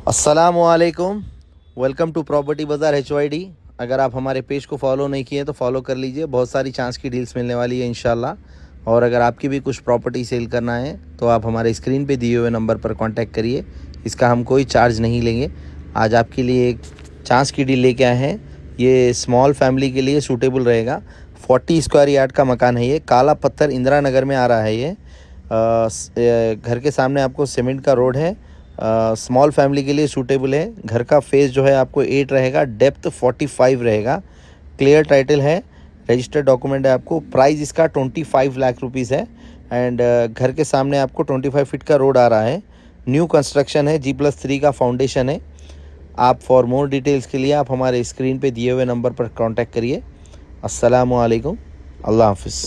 अस्सलामुअलैकुम, welcome to property बाज़ार HYD। अगर आप हमारे पेज को फॉलो नहीं किए तो फॉलो कर लीजिए, बहुत सारी चांस की डील्स मिलने वाली है इंशाल्लाह। और अगर आपकी भी कुछ प्रॉपर्टी सेल करना है तो आप हमारे स्क्रीन पे दिए हुए नंबर पर कांटेक्ट करिए, इसका हम कोई चार्ज नहीं लेंगे। आज आपके लिए एक चांस की डील लेके आए हैं, ये स्मॉल फैमिली के लिए सूटेबल रहेगा। 40 स्क्वायर यार्ड का मकान है, ये काला पत्थर इंदिरा नगर में आ रहा है। ये घर के सामने आपको सीमेंट का रोड है, स्मॉल फैमिली के लिए सूटेबल है। घर का फेस जो है आपको 8 रहेगा, डेप्थ 45 रहेगा, क्लियर टाइटल है, रजिस्टर्ड डॉक्यूमेंट है। आपको प्राइस इसका 25 लाख रुपीज़ है। एंड घर के सामने आपको 25 फीट का रोड आ रहा है। न्यू कंस्ट्रक्शन है, G+3 का फाउंडेशन है। आप फॉर मोर डिटेल्स के लिए आप हमारे स्क्रीन पे दिए हुए नंबर पर कांटेक्ट करिए। अस्सलामु अलैकुम, अल्लाह हाफिज़।